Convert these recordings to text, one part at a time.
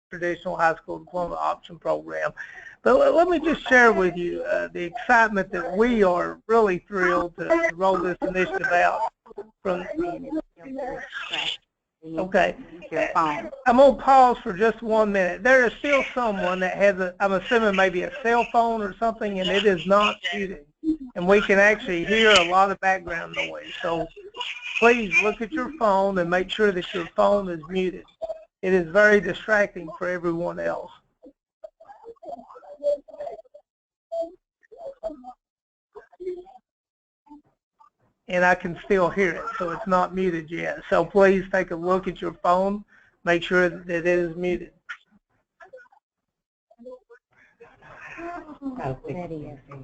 traditional high school diploma option program. But let me just share with you the excitement that we are really thrilled to roll this initiative out. Okay, I'm going to pause for just 1 minute. There is still someone that has I'm assuming maybe a cell phone or something, and it is not muted. And we can actually hear a lot of background noise. So please look at your phone and make sure that your phone is muted. It is very distracting for everyone else. And I can still hear it, so it's not muted yet. So please take a look at your phone, make sure that it is muted.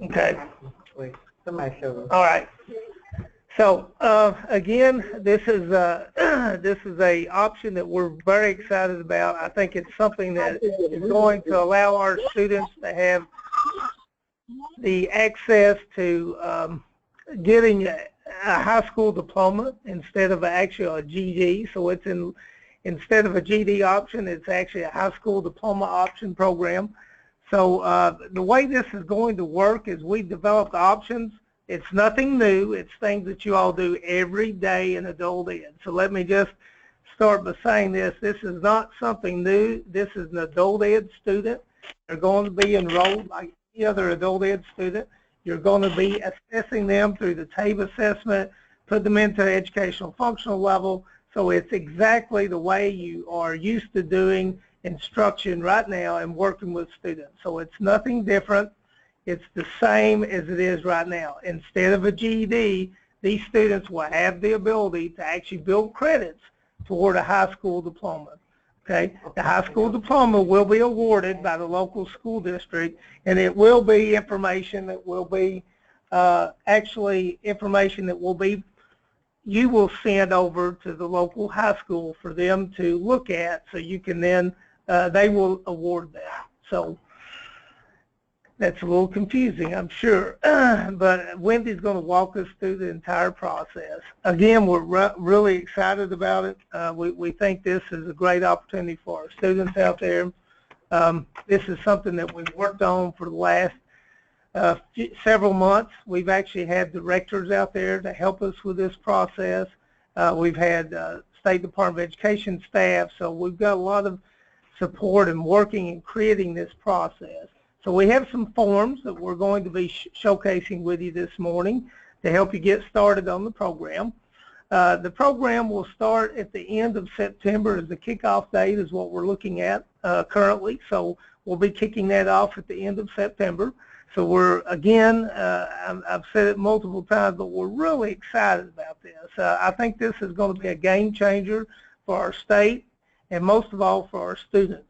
Okay. All right. So again, this is a option that we're very excited about. I think it's something that is going to allow our students to have the access to getting a high school diploma instead of actually a GED. So it's instead of a GED option, it's actually a high school diploma option program. So the way this is going to work is we've developed options. It's nothing new. It's things that you all do every day in adult ed. So let me just start by saying this. This is not something new. This is an adult ed student. They're going to be enrolled like any other adult ed student. You're going to be assessing them through the TABE assessment, put them into educational functional level. So it's exactly the way you are used to doing instruction right now and working with students. So it's nothing different. It's the same as it is right now. Instead of a GED, these students will have the ability to actually build credits toward a high school diploma. Okay, the high school diploma will be awarded by the local school district, and it will be information that will be actually information that will be you will send over to the local high school for them to look at, so you can then they will award that. So that's a little confusing, I'm sure, but Wendy's going to walk us through the entire process. Again, we're really excited about it. We think this is a great opportunity for our students out there. This is something that we've worked on for the last several months. We've actually had directors out there to help us with this process. We've had State Department of Education staff, so we've got a lot of support in working and creating this process. So we have some forms that we're going to be showcasing with you this morning to help you get started on the program. The program will start at the end of September as the kickoff date is what we're looking at currently. So we'll be kicking that off at the end of September. So we're, again, I've said it multiple times, but we're really excited about this. I think this is going to be a game changer for our state and most of all for our students.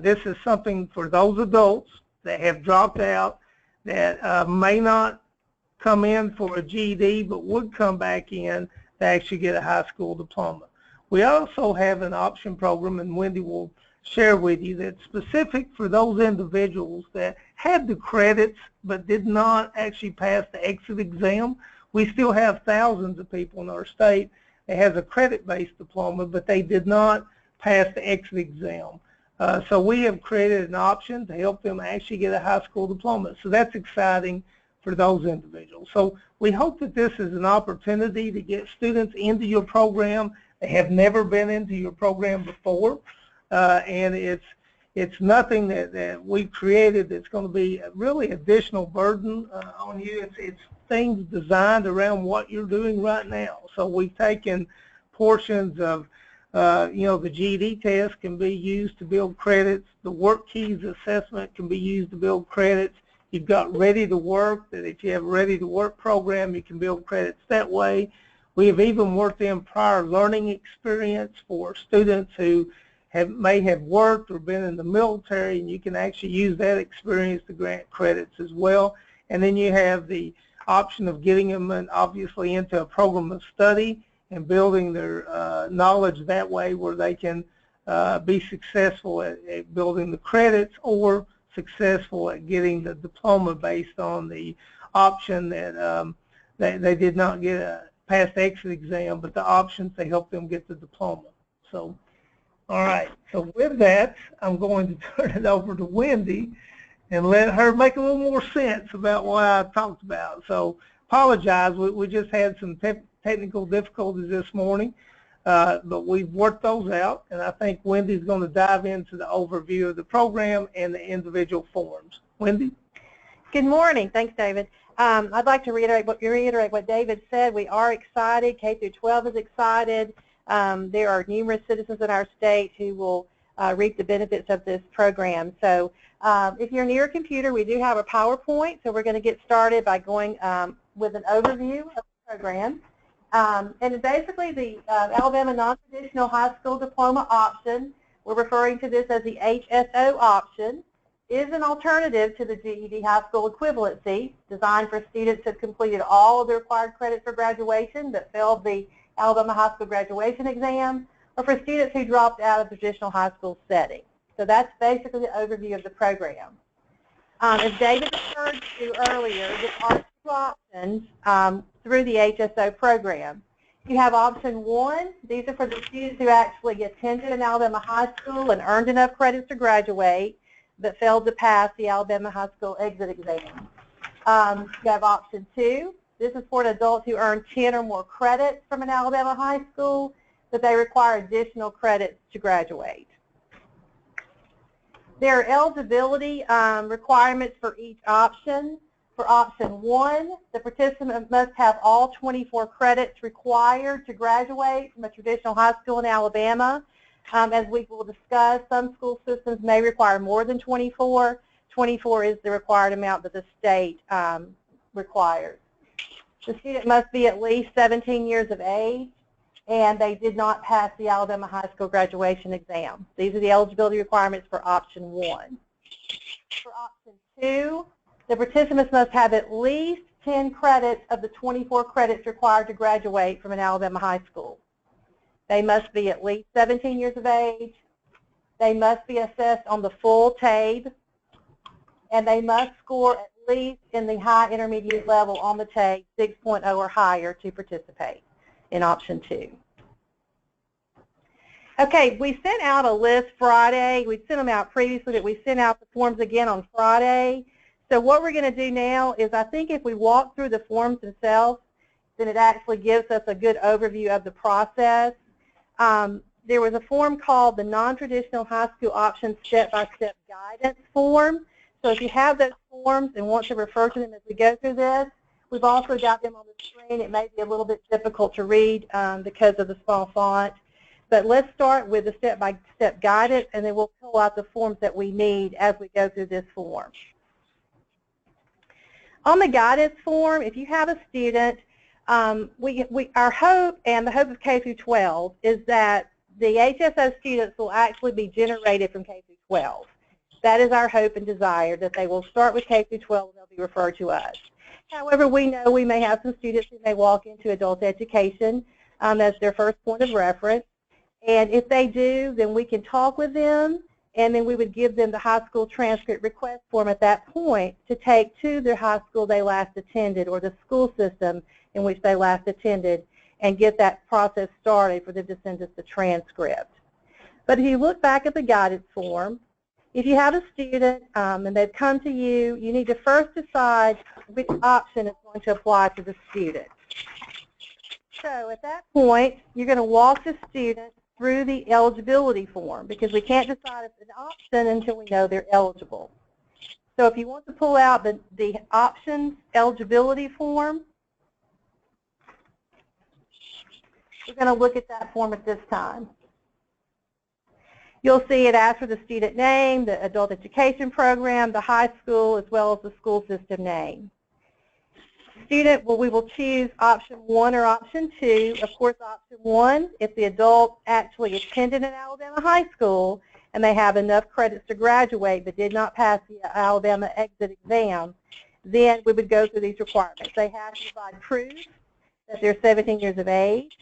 This is something for those adults that have dropped out that may not come in for a GED but would come back in to actually get a high school diploma. We also have an option program, and Wendy will share with you, that's specific for those individuals that had the credits but did not actually pass the exit exam. We still have thousands of people in our state that has a credit-based diploma, but they did not pass the exit exam. So we have created an option to help them actually get a high school diploma. So that's exciting for those individuals. So we hope that this is an opportunity to get students into your program that have never been into your program before. And it's nothing that we've created that's going to be a really additional burden on you. It's things designed around what you're doing right now. So we've taken portions of the GED test can be used to build credits. The Workkeys Assessment can be used to build credits. You've got Ready to Work, that if you have a Ready to Work program, you can build credits that way. We have even worked in prior learning experience for students who may have worked or been in the military, and you can actually use that experience to grant credits as well. And then you have the option of getting them obviously into a program of study and building their knowledge that way, where they can be successful at building the credits or successful at getting the diploma based on the option that they did not get a past exit exam, but the options to help them get the diploma. So All right, so with that, I'm going to turn it over to Wendy and let her make a little more sense about what I talked about. So apologize, we just had some technical difficulties this morning, but we've worked those out, and I think Wendy's going to dive into the overview of the program and the individual forms. Wendy? Good morning. Thanks, David. I'd like to reiterate what David said. We are excited. K through 12 is excited. There are numerous citizens in our state who will reap the benefits of this program. So if you're near a computer, we do have a PowerPoint, so we're going to get started by going with an overview of the program. And basically the Alabama Non-Traditional High School Diploma option, we're referring to this as the HSO option, is an alternative to the GED high school equivalency designed for students who have completed all of the required credits for graduation but failed the Alabama high school graduation exam, or for students who dropped out of the traditional high school setting. So that's basically the overview of the program. As David referred to earlier, there are two options through the HSO program. You have option 1. These are for the students who actually attended an Alabama high school and earned enough credits to graduate but failed to pass the Alabama high school exit exam. You have option 2. This is for an adult who earned 10 or more credits from an Alabama high school, but they require additional credits to graduate. There are eligibility requirements for each option. For option 1, the participant must have all 24 credits required to graduate from a traditional high school in Alabama. As we will discuss, some school systems may require more than 24. 24 is the required amount that the state requires. The student must be at least 17 years of age, and they did not pass the Alabama high school graduation exam. These are the eligibility requirements for option 1. For option 2, the participants must have at least 10 credits of the 24 credits required to graduate from an Alabama high school. They must be at least 17 years of age. They must be assessed on the full TABE, and they must score at least in the high intermediate level on the TABE 6.0 or higher to participate in option 2. Okay, we sent out a list Friday. We sent them out previously, but we sent out the forms again on Friday. So what we're going to do now is, I think if we walk through the forms themselves, then it actually gives us a good overview of the process. There was a form called the Non-Traditional High School Options Step-by-Step Guidance form. So if you have those forms and want to refer to them as we go through this, we've also got them on the screen. It may be a little bit difficult to read because of the small font. But let's start with the step-by-step guidance, and then we'll pull out the forms that we need as we go through this form. On the guidance form, if you have a student, our hope and the hope of K through 12 is that the HSO students will actually be generated from K through 12. That is our hope and desire, that they will start with K through 12 and they'll be referred to us. However, we know we may have some students who may walk into adult education as their first point of reference. And if they do, then we can talk with them, and then we would give them the high school transcript request form at that point to take to the high school they last attended or the school system in which they last attended, and get that process started for them to send us the transcript. But if you look back at the guidance form, if you have a student and they've come to you, you need to first decide which option is going to apply to the student. So at that point, you're going to walk the student through the eligibility form, because we can't decide if it's an option until we know they're eligible. So if you want to pull out the options eligibility form, we're going to look at that form at this time. You'll see it asks for the student name, the adult education program, the high school, as well as the school system name. Student, well, we will choose option 1 or option 2. Of course, option 1, if the adult actually attended an Alabama high school and they have enough credits to graduate but did not pass the Alabama exit exam, then we would go through these requirements. They have to provide proof that they're 17 years of age.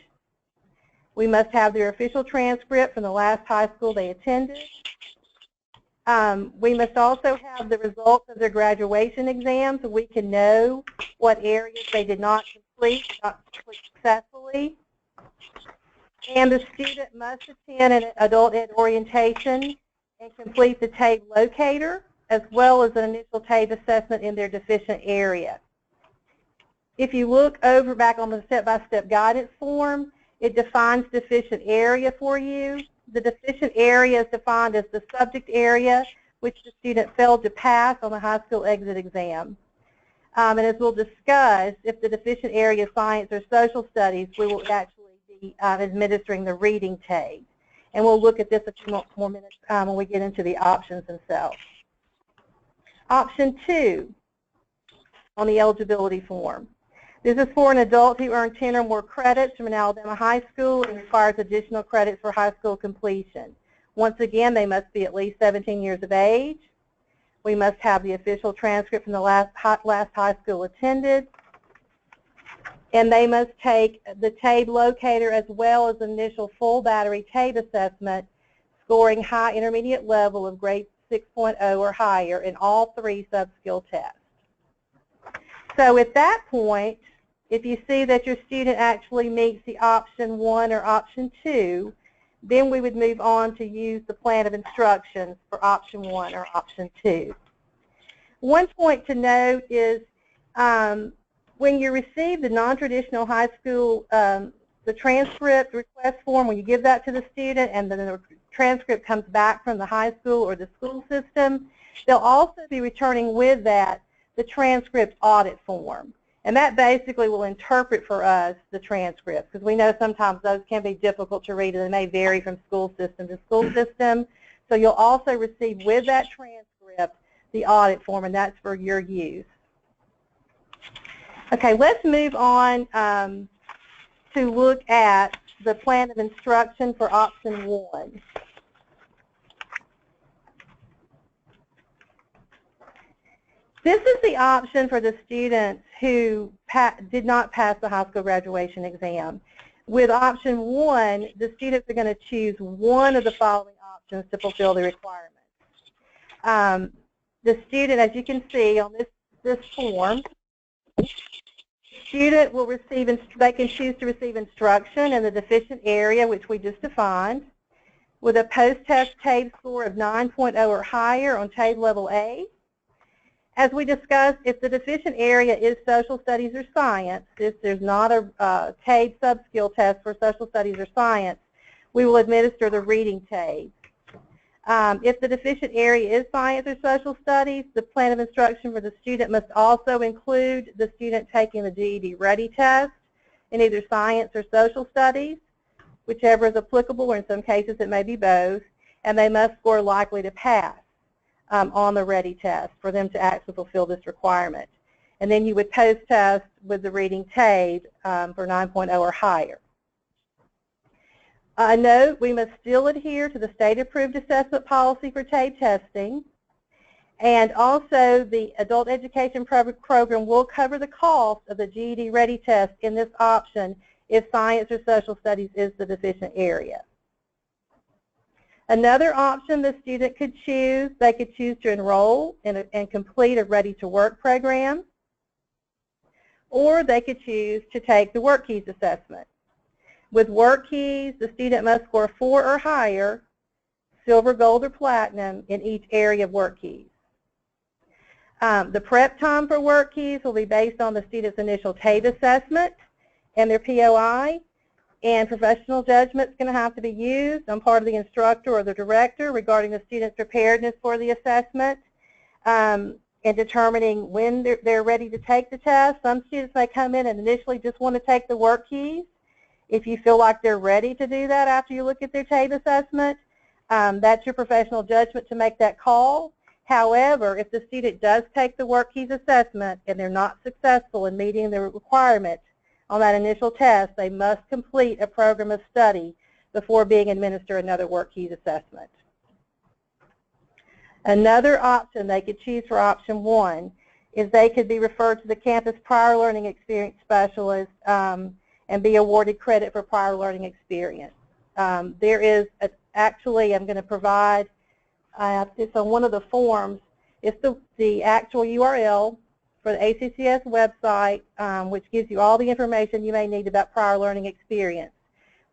We must have their official transcript from the last high school they attended. We must also have the results of their graduation exam so we can know what areas they did not complete successfully. And the student must attend an adult ed orientation and complete the TABE locator, as well as an initial TABE assessment in their deficient area. If you look over back on the step-by-step guidance form, it defines deficient area for you. The deficient area is defined as the subject area which the student failed to pass on the high school exit exam. And as we'll discuss, if the deficient area is science or social studies, we will actually be administering the reading TABE. And we'll look at this a few more minutes when we get into the options themselves. Option 2 on the eligibility form. This is for an adult who earned 10 or more credits from an Alabama high school and requires additional credits for high school completion. Once again, they must be at least 17 years of age. We must have the official transcript from the last high school attended. And they must take the TABE locator as well as initial full battery TABE assessment, scoring high intermediate level of grade 6.0 or higher in all 3 sub-skill tests. So at that point, if you see that your student actually meets the option 1 or option 2, then we would move on to use the plan of instructions for option 1 or option 2. One point to note is when you receive the non-traditional high school, the transcript request form, when you give that to the student and then the transcript comes back from the high school or the school system, they'll also be returning with that the transcript audit form. And that basically will interpret for us the transcripts, because we know sometimes those can be difficult to read and they may vary from school system to school system. So you'll also receive with that transcript the audit form, and that's for your use. Okay, let's move on to look at the plan of instruction for option 1. This is the option for the students who did not pass the high school graduation exam. With option 1, the students are going to choose one of the following options to fulfill the requirements. The student, as you can see on this form, student will receive, they can choose to receive instruction in the deficient area, which we just defined, with a post-test TABE score of 9.0 or higher on TABE level A. As we discussed, if the deficient area is social studies or science, if there's not a TABE sub-skill test for social studies or science, we will administer the reading TABE. If the deficient area is science or social studies, the plan of instruction for the student must also include the student taking the GED Ready test in either science or social studies, whichever is applicable, or in some cases it may be both, and they must score likely to pass on the Ready test for them to actually fulfill this requirement. And then you would post-test with the reading TABE for 9.0 or higher. Note, we must still adhere to the state-approved assessment policy for TABE testing, and also the adult education program will cover the cost of the GED Ready test in this option if science or social studies is the deficient area. Another option the student could choose, they could choose to enroll and complete a Ready-to-Work program, or they could choose to take the Workkeys assessment. With Workkeys, the student must score 4 or higher, silver, gold, or platinum in each area of Workkeys. The prep time for Workkeys will be based on the student's initial TABE assessment and their POI, and professional judgment is going to have to be used on part of the instructor or the director regarding the student's preparedness for the assessment and determining when they're ready to take the test. Some students may come in and initially just want to take the Workkeys. If you feel like they're ready to do that after you look at their TABE assessment, that's your professional judgment to make that call. However, if the student does take the Workkeys assessment and they're not successful in meeting the requirement on that initial test, they must complete a program of study before being administered another Workkeys assessment. Another option they could choose for option 1 is they could be referred to the campus prior learning experience specialist and be awarded credit for prior learning experience. There is actually, I'm going to provide, it's on one of the forms, it's the actual URL for the ACCS website, which gives you all the information you may need about prior learning experience.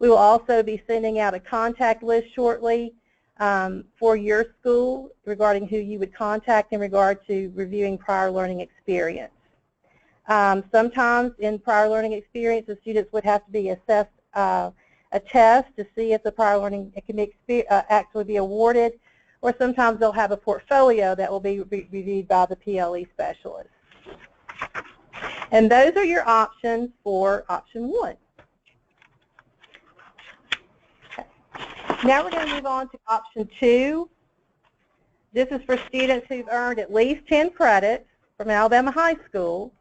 We will also be sending out a contact list shortly for your school regarding who you would contact in regard to reviewing prior learning experience. Sometimes in prior learning experience, the students would have to be assessed a test to see if the prior learning can actually be awarded, or sometimes they'll have a portfolio that will be reviewed by the PLE specialist. And those are your options for option 1. Okay. Now we're going to move on to option 2. This is for students who've earned at least 10 credits from Alabama High School.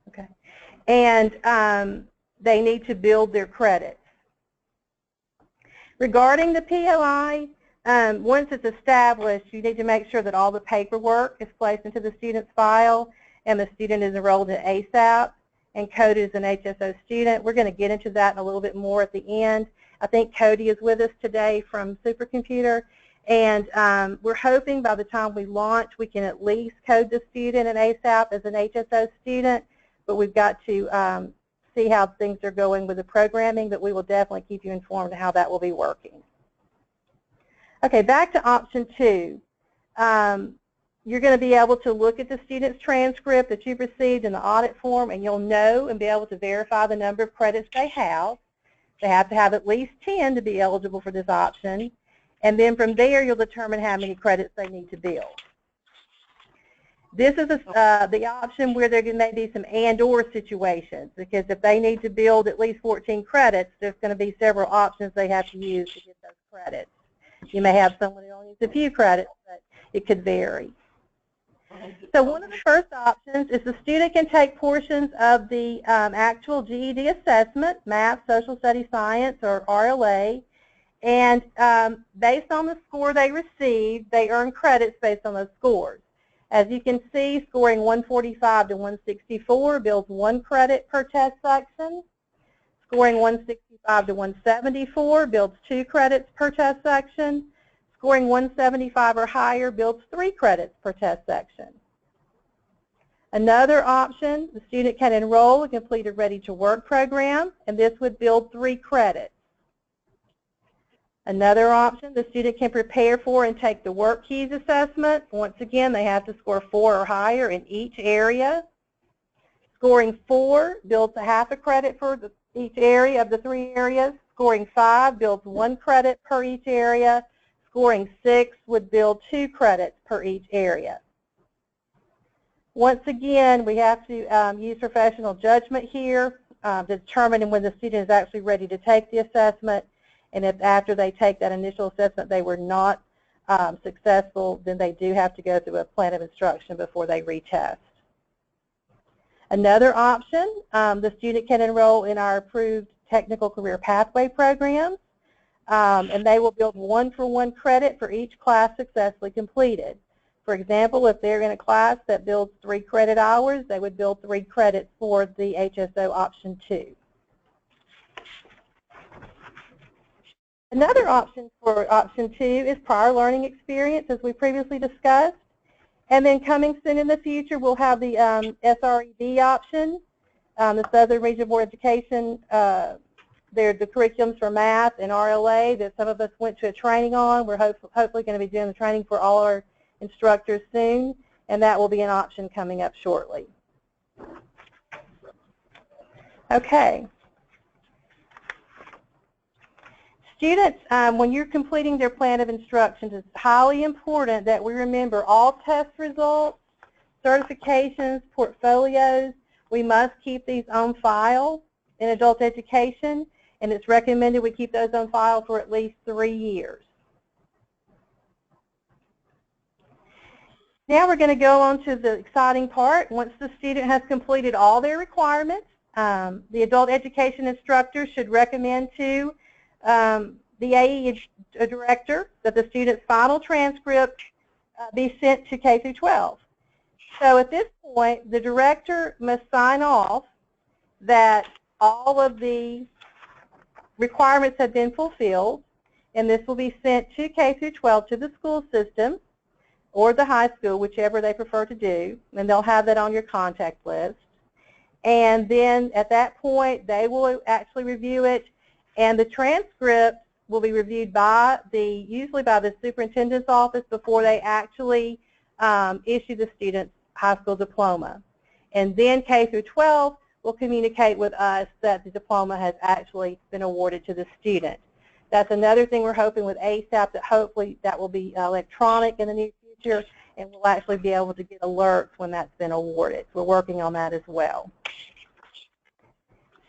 Okay. And they need to build their credits. Regarding the PLI, once it's established, you need to make sure that all the paperwork is placed into the student's file and the student is enrolled in ASAP and coded as an HSO student. We're going to get into that in a little bit more at the end. I think Cody is with us today from Supercomputer, and we're hoping by the time we launch we can at least code the student in ASAP as an HSO student, but we've got to see how things are going with the programming, but we will definitely keep you informed of how that will be working. Okay, back to option 2. You're going to be able to look at the student's transcript that you've received in the audit form, and you'll know and be able to verify the number of credits they have. They have to have at least 10 to be eligible for this option, and then from there you'll determine how many credits they need to build. This is the option where there may be some and/or situations, because if they need to build at least 14 credits, there's going to be several options they have to use to get those credits. You may have someone who only needs a few credits, but it could vary. So one of the first options is the student can take portions of the actual GED assessment, math, social studies, science, or RLA, and based on the score they receive, they earn credits based on those scores. As you can see, scoring 145 to 164 builds 1 credit per test section. Scoring 165 to 174 builds 2 credits per test section. Scoring 175 or higher builds 3 credits per test section. Another option, the student can enroll and complete a ready-to-work program, and this would build 3 credits. Another option, the student can prepare for and take the Workkeys Assessment. Once again, they have to score 4 or higher in each area. Scoring 4 builds a half a credit for each area of the 3 areas. Scoring 5 builds 1 credit per each area. Scoring 6 would build 2 credits per each area. Once again, we have to use professional judgment here to determine when the student is actually ready to take the assessment, and if after they take that initial assessment they were not successful, then they do have to go through a plan of instruction before they retest. Another option, the student can enroll in our approved technical career pathway programs, and they will build 1-for-1 credit for each class successfully completed. For example, if they're in a class that builds 3 credit hours, they would build 3 credits for the HSO option 2. Another option for option 2 is prior learning experience, as we previously discussed. And then coming soon in the future, we'll have the SRED option, the Southern Regional Board of Education. They're the curriculums for math and RLA that some of us went to a training on. We're hopefully going to be doing the training for all our instructors soon, and that will be an option coming up shortly. Okay. Students, when you're completing their plan of instructions, it's highly important that we remember all test results, certifications, portfolios. We must keep these on file in adult education, and it's recommended we keep those on file for at least 3 years. Now we're going to go on to the exciting part. Once the student has completed all their requirements, the adult education instructor should recommend to the AE director that the student's final transcript be sent to K-12. So at this point, the director must sign off that all of the requirements have been fulfilled, and this will be sent to K-12 to the school system. or the high school, whichever they prefer to do, and they'll have that on your contact list. And then at that point, they will actually review it, and the transcript will be reviewed by usually by the superintendent's office before they actually issue the student's high school diploma. And then K through 12 will communicate with us that the diploma has actually been awarded to the student. That's another thing we're hoping with ASAP, that hopefully that will be electronic in the near future, and we'll actually be able to get alerts when that's been awarded. We're working on that as well.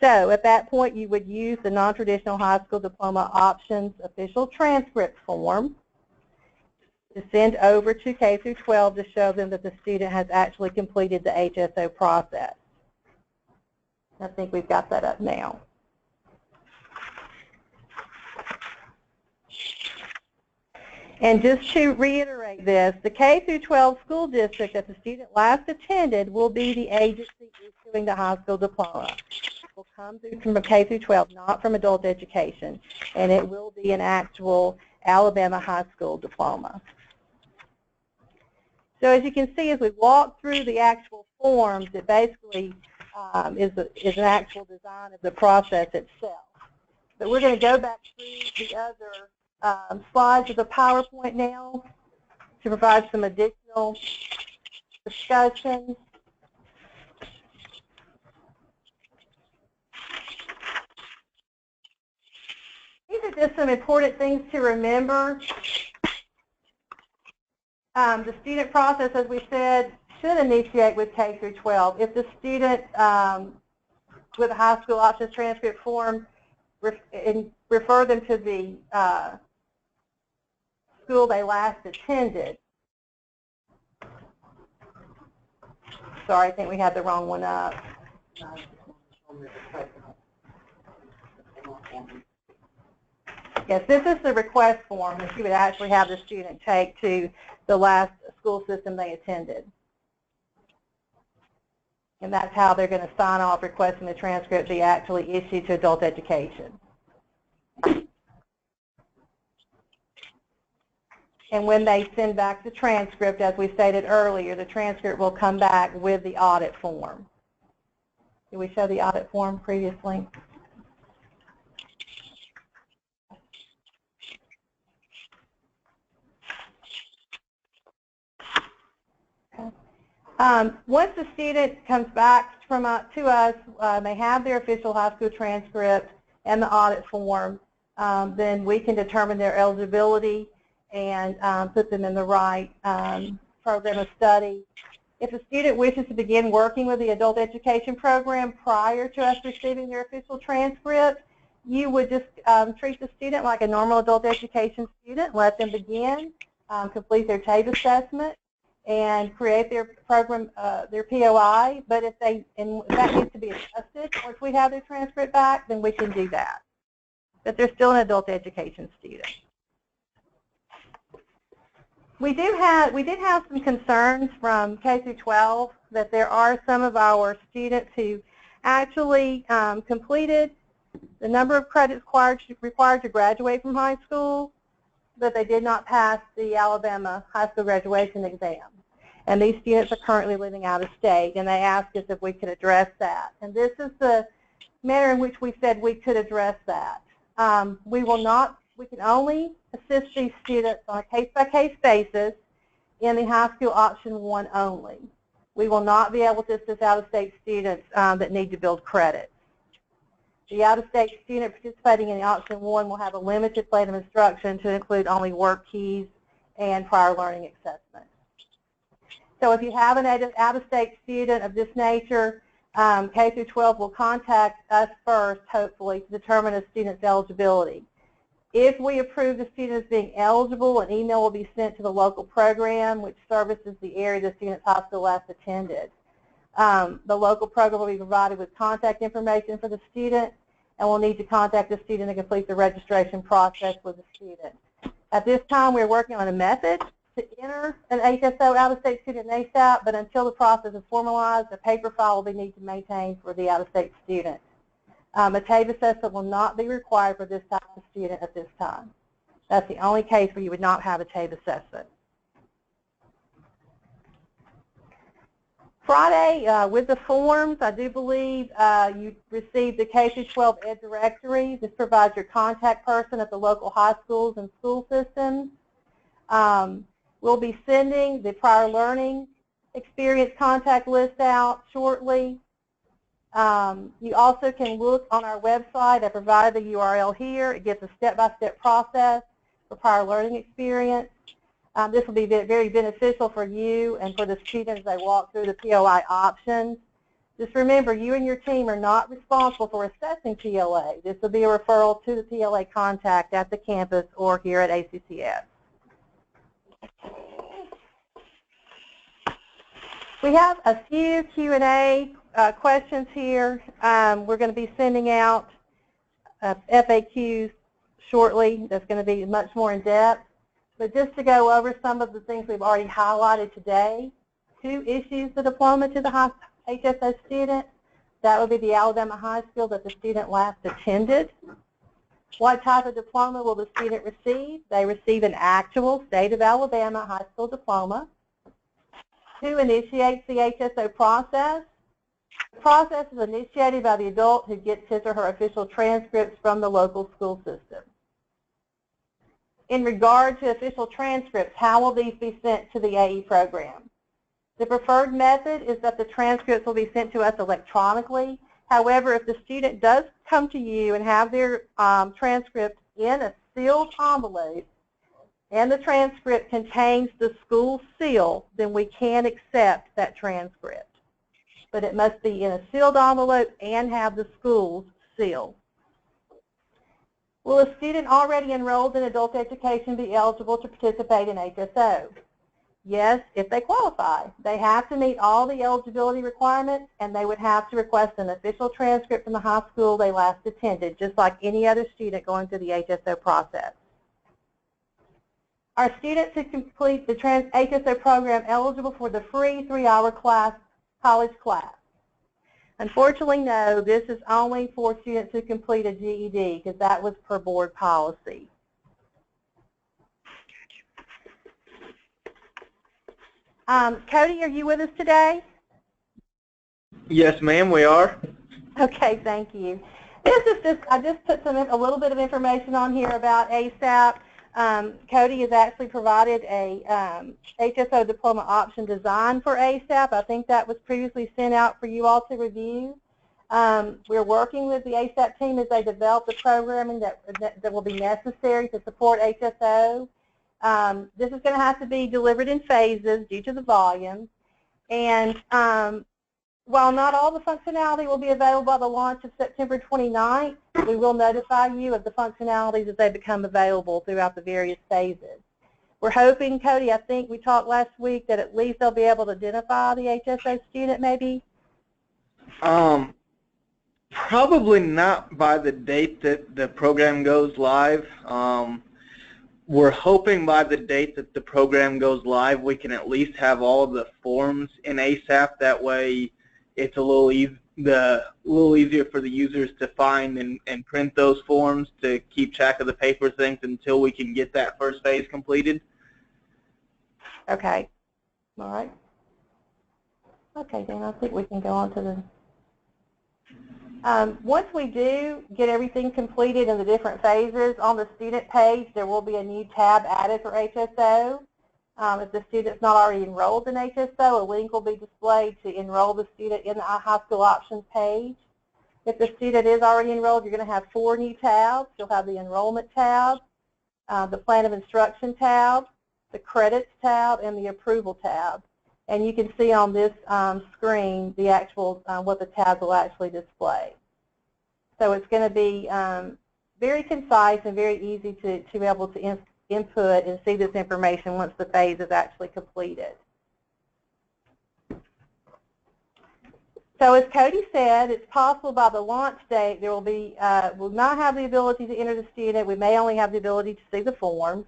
So at that point, you would use the non-traditional high school diploma options official transcript form to send over to K through 12 to show them that the student has actually completed the HSO process. I think we've got that up now. And just to reiterate this, the K through 12 school district that the student last attended will be the agency issuing the high school diploma. It will come through from K through 12, not from adult education, and it will be an actual Alabama high school diploma. So as you can see, as we walk through the actual forms, it basically is an actual design of the process itself. But we're going to go back through the other slides of the PowerPoint now to provide some additional discussion. These are just some important things to remember. The student process, as we said, should initiate with K through 12. If the student with a high school options transcript form refer them to the school they last attended. Sorry, I think we had the wrong one up. Yes, this is the request form that you would actually have the student take to the last school system they attended. And that's how they're going to sign off requesting the transcript be actually issued to adult education. And when they send back the transcript, as we stated earlier, the transcript will come back with the audit form. Did we show the audit form previously? Once the student comes back to us, they have their official high school transcript and the audit form, then we can determine their eligibility and put them in the right program of study. If a student wishes to begin working with the adult education program prior to us receiving their official transcript, you would just treat the student like a normal adult education student, let them begin, complete their TABE assessment, and create their program, their POI. But if that needs to be adjusted once we have their transcript back, then we can do that. But they're still an adult education student. We did have some concerns from K through 12 that there are some of our students who actually completed the number of credits required to graduate from high school, but they did not pass the Alabama high school graduation exam. And these students are currently living out of state, and they asked us if we could address that. And this is the manner in which we said we could address that. We can only assist these students on a case-by-case basis in the high school option 1 only. We will not be able to assist out-of-state students that need to build credits. The out-of-state student participating in the option 1 will have a limited plan of instruction to include only Workkeys and prior learning assessment. So if you have an out-of-state student of this nature, K through 12 will contact us first, hopefully, to determine a student's eligibility. If we approve the student as being eligible, an email will be sent to the local program which services the area the student's high school last attended. The local program will be provided with contact information for the student, and we'll need to contact the student to complete the registration process with the student. At this time, we're working on a method to enter an HSO out-of-state student in ASAP, but until the process is formalized, a paper file will be needed to maintain for the out-of-state student. A TABE assessment will not be required for this type of student at this time. That's the only case where you would not have a TABE assessment. Friday, with the forms, I do believe you received the K-12 Ed Directory. This provides your contact person at the local high schools and school systems. We'll be sending the prior learning experience contact list out shortly. You also can look on our website. I provided the URL here. It gives a step-by-step process for prior learning experience. This will be very beneficial for you and for the students as they walk through the POI options. Just remember, you and your team are not responsible for assessing PLA. This will be a referral to the PLA contact at the campus or here at ACCS. We have a few Q&A questions here. We're going to be sending out FAQs shortly. That's going to be much more in depth. But just to go over some of the things we've already highlighted today, who issues the diploma to the HSO student? That would be the Alabama high school that the student last attended. What type of diploma will the student receive? They receive an actual state of Alabama high school diploma. Who initiates the HSO process? The process is initiated by the adult who gets his or her official transcripts from the local school system. In regard to official transcripts, how will these be sent to the AE program? The preferred method is that the transcripts will be sent to us electronically. However, if the student does come to you and have their transcript in a sealed envelope and the transcript contains the school seal, then we can accept that transcript. But it must be in a sealed envelope and have the school's seal. Will a student already enrolled in adult education be eligible to participate in HSO? Yes, if they qualify. They have to meet all the eligibility requirements, and they would have to request an official transcript from the high school they last attended, just like any other student going through the HSO process. Are students who complete the HSO program eligible for the free 3-hour college class? Unfortunately, no. This is only for students who complete a GED because that was per board policy. Cody, are you with us today? Yes, ma'am, we are. Okay, thank you. This is just, I just put a little bit of information on here about ASAP. Cody has actually provided a HSO diploma option design for ASAP. I think that was previously sent out for you all to review. We're working with the ASAP team as they develop the programming that will be necessary to support HSO. This is going to have to be delivered in phases due to the volume. And while not all the functionality will be available by the launch of September 29th, we will notify you of the functionalities as they become available throughout the various phases. We're hoping, Cody, I think we talked last week that at least they'll be able to identify the HSO student maybe? Probably not by the date that the program goes live. We're hoping by the date that the program goes live, we can at least have all of the forms in ASAP. That way it's a little easier for the users to find and print those forms to keep track of the paper things until we can get that first phase completed. Okay. All right. Okay, then I think we can go on to the... once we do get everything completed in the different phases, on the student page there will be a new tab added for HSO. If the student's not already enrolled in HSO, a link will be displayed to enroll the student in the high school options page. If the student is already enrolled, you're going to have 4 new tabs. You'll have the enrollment tab, the plan of instruction tab, the credits tab, and the approval tab. And you can see on this screen the actual, what the tabs will actually display. So it's going to be very concise and very easy to be able to input and see this information once the phase is actually completed. So as Cody said, it's possible by the launch date there will be, we'll not have the ability to enter the student. We may only have the ability to see the forms.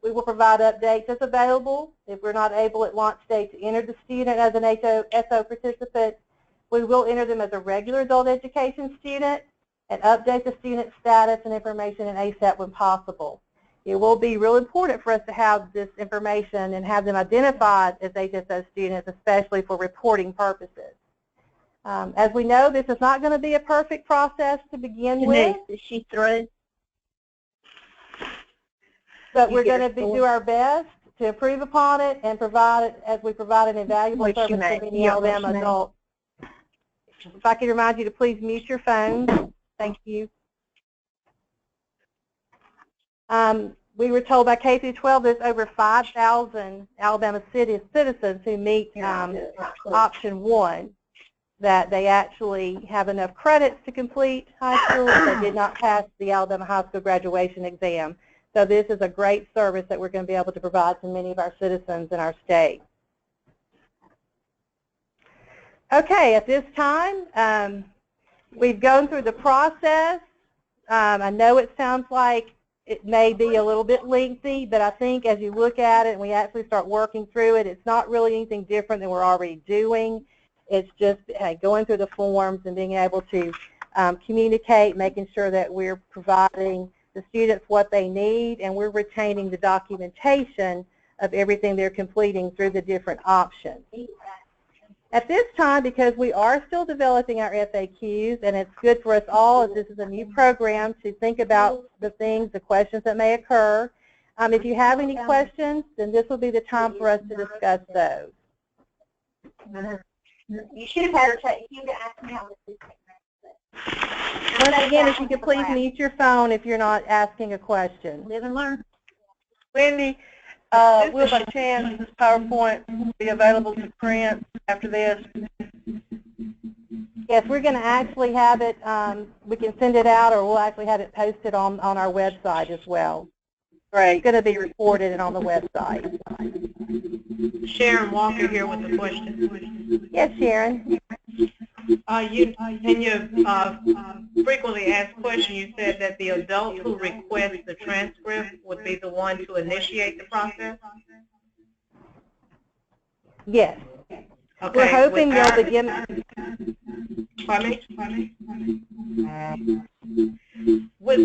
We will provide updates as available. If we're not able at launch date to enter the student as an HSO participant, we will enter them as a regular adult education student and update the student's status and information in ASAP when possible. it will be real important for us to have this information and have them identified as HSO students, especially for reporting purposes. As we know, this is not going to be a perfect process to begin with. Is she through? But we're going to do our best to improve upon it and provide it as we provide an invaluable service to many Alabama adults. If I could remind you to please mute your phones. Thank you. We were told by K through 12 there's over 5,000 Alabama citizens who meet option 1, that they actually have enough credits to complete high school. They did not pass the Alabama high school graduation exam. So this is a great service that we're going to be able to provide to many of our citizens in our state. Okay, at this time, we've gone through the process. I know it sounds like it may be a little bit lengthy, but I think as you look at it and we actually start working through it, it's not really anything different than we're already doing. It's just going through the forms and being able to communicate, making sure that we're providing the students what they need, and we're retaining the documentation of everything they're completing through the different options. At this time, because we are still developing our FAQs, and it's good for us all, as this is a new program, to think about the things, the questions that may occur. If you have any questions, then this will be the time for us to discuss those. You should have had her ask me how this is. Once again, if you could please mute your phone if you're not asking a question. Live and learn. Wendy, will by chance this PowerPoint be available to print after this? Yes, we're going to actually have it, we can send it out, or we'll actually have it posted on our website as well. Great. It's going to be recorded and on the website. Sharon Walker here with the question. Yes, Sharon. In your frequently asked question, you said that the adult who requests the transcript would be the one to initiate the process? Yes. Okay. We're hoping they'll begin. Pardon me?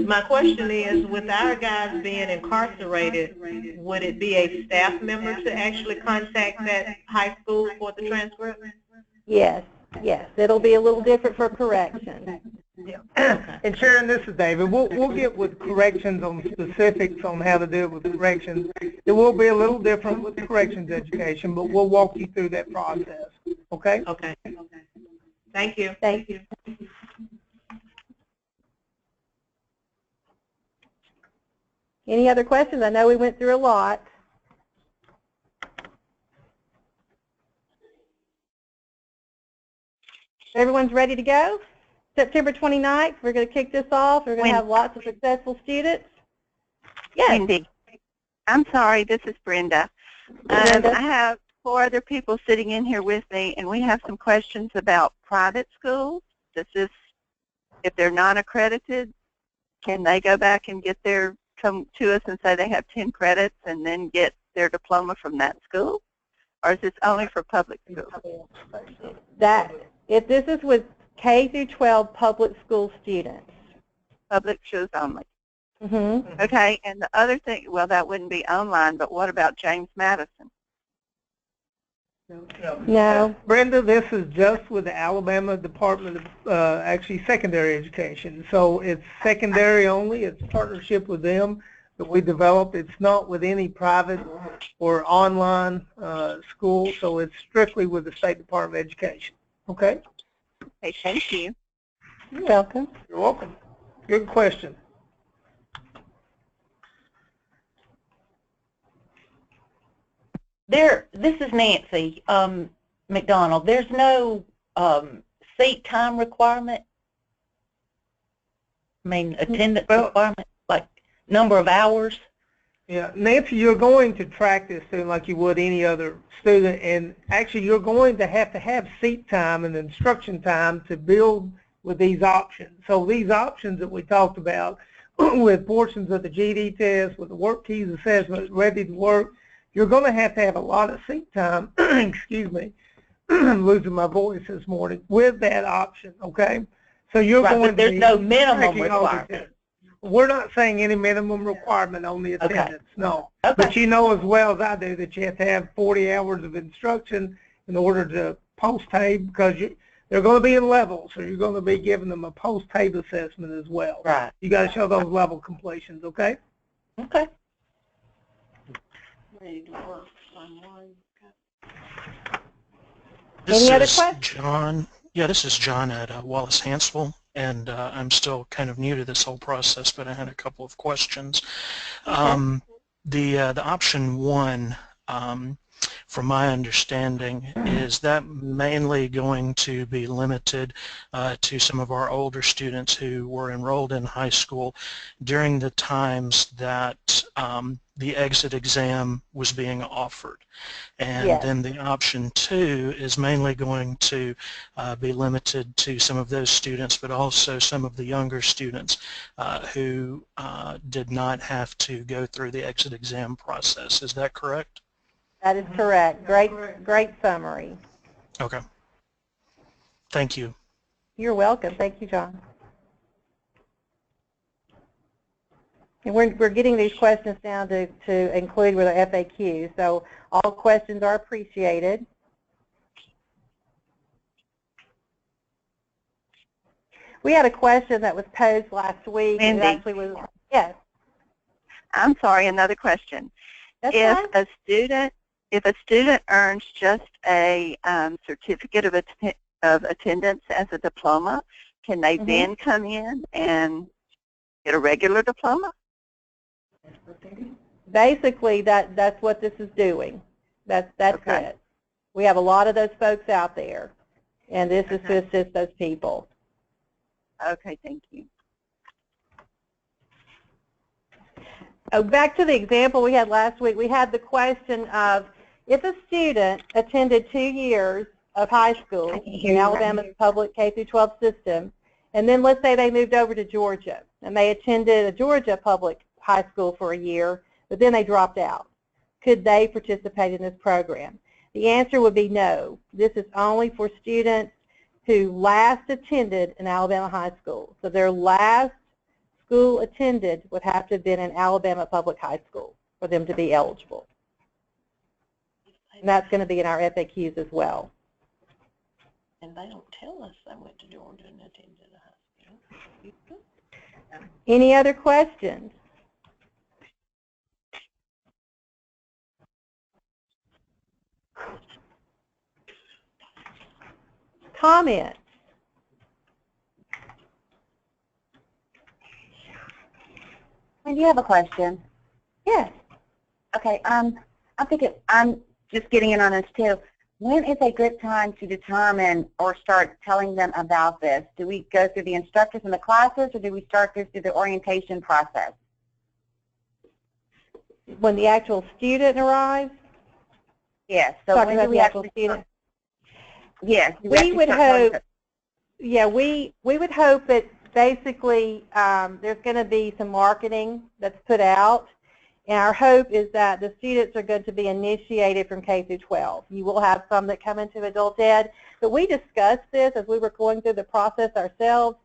My question is, with our guys being incarcerated, would it be a staff member to actually contact that high school for the transcript? Yes, yes. It'll be a little different for correction. Yeah. And Sharon, this is David. We'll get with corrections on specifics on how to do it with corrections. It will be a little different with corrections education, but we'll walk you through that process. Okay? Okay. Thank you. Thank you. Any other questions? I know we went through a lot. Everyone's ready to go? September 29th, we're going to kick this off. We're going to have lots of successful students. Yes. Wendy, I'm sorry, this is Brenda. I have 4 other people sitting in here with me, and we have some questions about private schools. This is, if they're non-accredited, can they go back and get their, come to us and say they have 10 credits and then get their diploma from that school? Or is this only for public schools? If this is with K through 12 public school students. Public schools only. Mm-hmm. Okay, and the other thing, well, that wouldn't be online, but what about James Madison? No. Brenda, this is just with the Alabama Department of actually secondary education. So it's secondary only. It's a partnership with them that we developed. It's not with any private or online school, so it's strictly with the State Department of Education. Okay? Okay, thank you. You're welcome. You're welcome. Good question. This is Nancy McDonald. There's no seat time requirement. I mean, attendance requirement, like number of hours. Yeah, Nancy, you're going to track this student like you would any other student, and actually you're going to have seat time and instruction time to build with these options. So these options that we talked about with portions of the GED test, with the Workkeys Assessment, Ready to Work, you're going to have a lot of seat time, excuse me, I'm losing my voice this morning, with that option, okay? So you're going to there's no minimum requirement. we're not saying any minimum requirement on the attendance, no. Okay. But you know as well as I do that you have to have 40 hours of instruction in order to post-TABE, because they're going to be in levels, so you're going to be giving them a post-TABE assessment as well. Right. You got to show those level completions, okay? Okay. Any This other is questions? John. Yeah, this is John at Wallace Hansville, and I'm still kind of new to this whole process, but I had a couple of questions. Okay. The option 1, from my understanding, is that mainly going to be limited to some of our older students who were enrolled in high school during the times that the exit exam was being offered. And Yes. then the option 2 is mainly going to be limited to some of those students, but also some of the younger students who did not have to go through the exit exam process. Is that correct? That is correct. Great summary. Okay. Thank you. You're welcome. Thank you, John. And we're getting these questions down to include with our FAQ, so all questions are appreciated. We had a question that was posed last week. Mindy. It actually was, yes. I'm sorry, another question. That's If fine. a student earns just a certificate of attendance as a diploma, can they then come in and get a regular diploma? Basically, that's what this is doing. That's Okay. it. We have a lot of those folks out there, and this is to assist those people. Okay, thank you. Oh, back to the example we had last week, we had the question of if a student attended 2 years of high school in Alabama's public K-12 system, and then let's say they moved over to Georgia, and they attended a Georgia public high school for a year, but then they dropped out. Could they participate in this program? The answer would be no. This is only for students who last attended an Alabama high school. So their last school attended would have to have been an Alabama public high school for them to be eligible. And that's going to be in our FAQs as well. And they don't tell us they went to Georgia and attended a high school. Any other questions? Comments? I do have a question. Yes. Okay, I'm just getting in on this too. When is a good time to determine or start telling them about this? Do we go through the instructors in the classes, or do we start this through the orientation process? When the actual student arrives? Yes. So Talking when about do we the actual actually student? Yes. We would hope, yeah, we would hope that basically there's going to be some marketing that's put out, and our hope is that the students are going to be initiated from K through 12. You will have some that come into adult ed, but we discussed this as we were going through the process ourselves,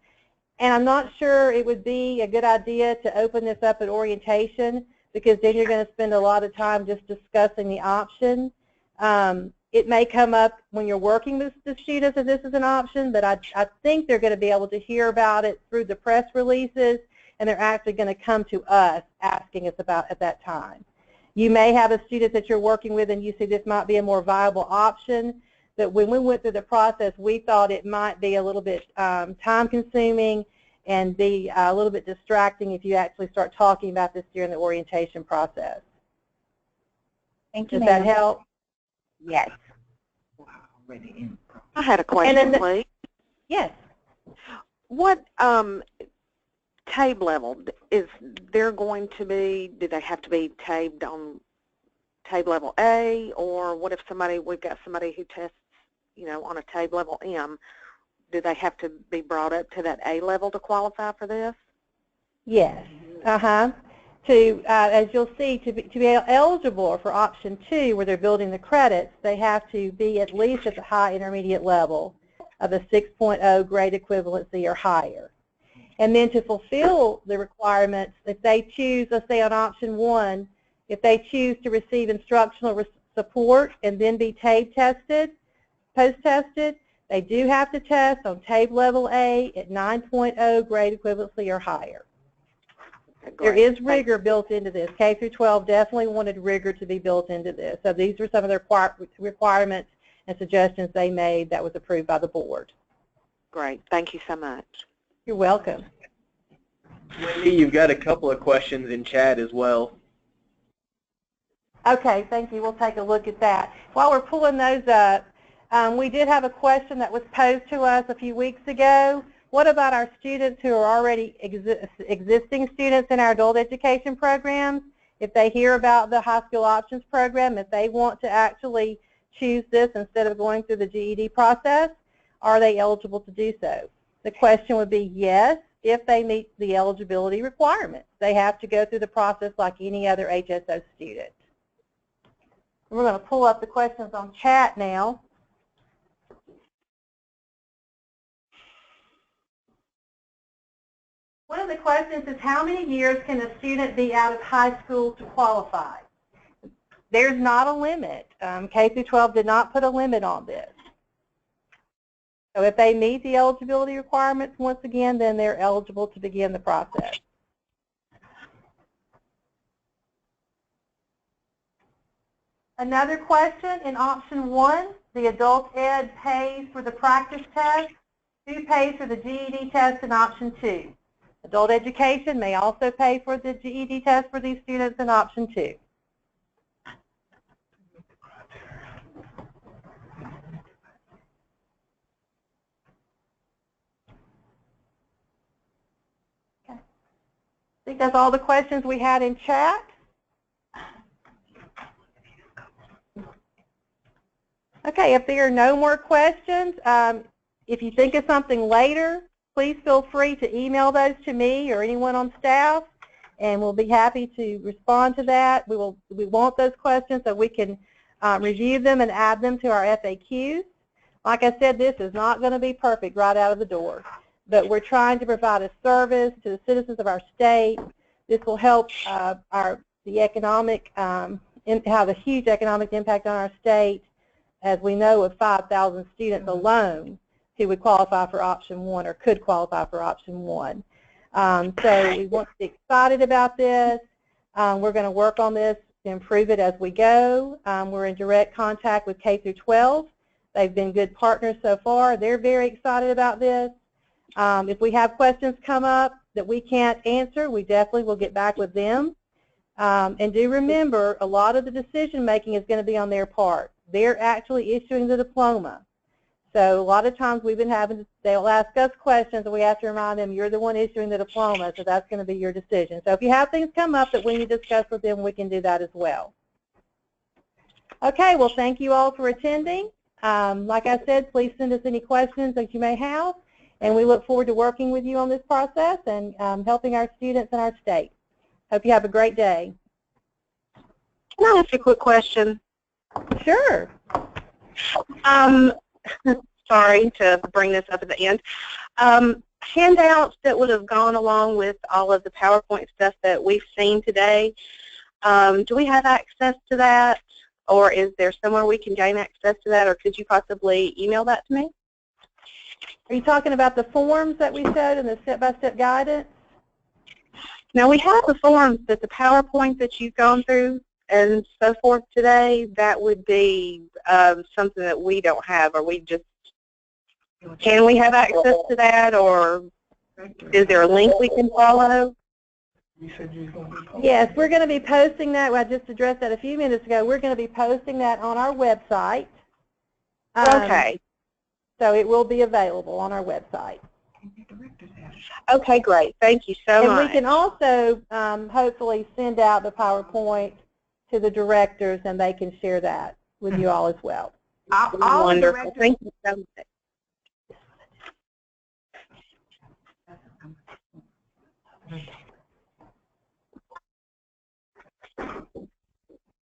and I'm not sure it would be a good idea to open this up at orientation, because then you're going to spend a lot of time just discussing the option. It may come up when you're working with the students if this is an option, but I think they're going to be able to hear about it through the press releases, and they're actually going to come to us asking us about at that time. You may have a student that you're working with and you see this might be a more viable option, but when we went through the process, we thought it might be a little bit time-consuming and be a little bit distracting if you actually start talking about this during the orientation process. Thank you, Does that help? Yes. I had a question, please. Yes. What TABE level is there going to be? Do they have to be TABed on TABE level A, or what if we've got somebody who tests, on a TABE level M? Do they have to be brought up to that A level to qualify for this? Yes. As you'll see, to be eligible for option 2, where they're building the credits, they have to be at least at the high intermediate level of a 6.0 grade equivalency or higher. And then to fulfill the requirements, if they choose, let's say on option 1, if they choose to receive instructional support and then be TABE tested, post-tested, they do have to test on TABE level A at 9.0 grade equivalency or higher. There is rigor built into this. K through 12 definitely wanted rigor to be built into this. So these are some of the requirements and suggestions they made that was approved by the board. Great. Thank you so much. You're welcome. Wendy, you've got a couple of questions in chat as well. Okay, thank you. We'll take a look at that. While we're pulling those up, we did have a question that was posed to us a few weeks ago. What about our students who are already existing students in our adult education programs? If they hear about the high school options program, if they want to actually choose this instead of going through the GED process, are they eligible to do so? The question would be yes, if they meet the eligibility requirements. They have to go through the process like any other HSO student. We're going to pull up the questions on chat now. One of the questions is, how many years can a student be out of high school to qualify? There's not a limit. K through 12 did not put a limit on this. So if they meet the eligibility requirements, once again, then they're eligible to begin the process. Another question in option 1, the adult ed pays for the practice test. Who pays for the GED test in option 2? Adult education may also pay for the GED test for these students in option 2. Okay. I think that's all the questions we had in chat. Okay, if there are no more questions, if you think of something later, please feel free to email those to me or anyone on staff, and we'll be happy to respond to that. We want those questions so we can review them and add them to our FAQs. Like I said, this is not going to be perfect right out of the door, but we're trying to provide a service to the citizens of our state. This will help have a huge economic impact on our state, as we know of 5,000 students alone who would qualify for option 1 or could qualify for option 1. So we want to be excited about this. We're going to work on this to improve it as we go. We're in direct contact with K through 12. They've been good partners so far. They're very excited about this. If we have questions come up that we can't answer, we definitely will get back with them. And do remember, a lot of the decision making is going to be on their part. They're actually issuing the diploma. So a lot of times we've been having, they'll ask us questions and we have to remind them, you're the one issuing the diploma, so that's going to be your decision. So if you have things come up that we need to discuss with them, we can do that as well. Okay, well, thank you all for attending. Like I said, please send us any questions that you may have, and we look forward to working with you on this process and helping our students in our state. Hope you have a great day. Can I ask a quick question? Sure. Sorry to bring this up at the end. Handouts that would have gone along with all of the PowerPoint stuff that we've seen today, do we have access to that, or is there somewhere we can gain access to that, or could you possibly email that to me? Are you talking about the forms that we showed and the step-by-step guidance? Now, we have the forms, but the PowerPoint that you've gone through and so forth today, that would be something that we don't have, or we just, can we have access to that, or is there a link we can follow? Yes, we're going to be posting that. I just addressed that a few minutes ago. We're going to be posting that on our website. Okay. So it will be available on our website. Okay, great. Thank you so much. And we can also hopefully send out the PowerPoint to the directors, and they can share that with you all as well. Wonderful. Thank you so much.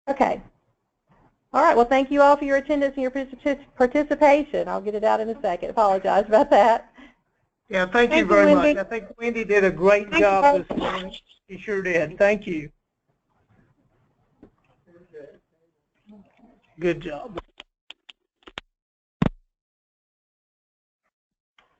Okay. All right. Well, thank you all for your attendance and your participation. I'll get it out in a second. Apologize about that. Yeah, thank you very much. I think Wendy did a great job this morning. She sure did. Thank you. Good job.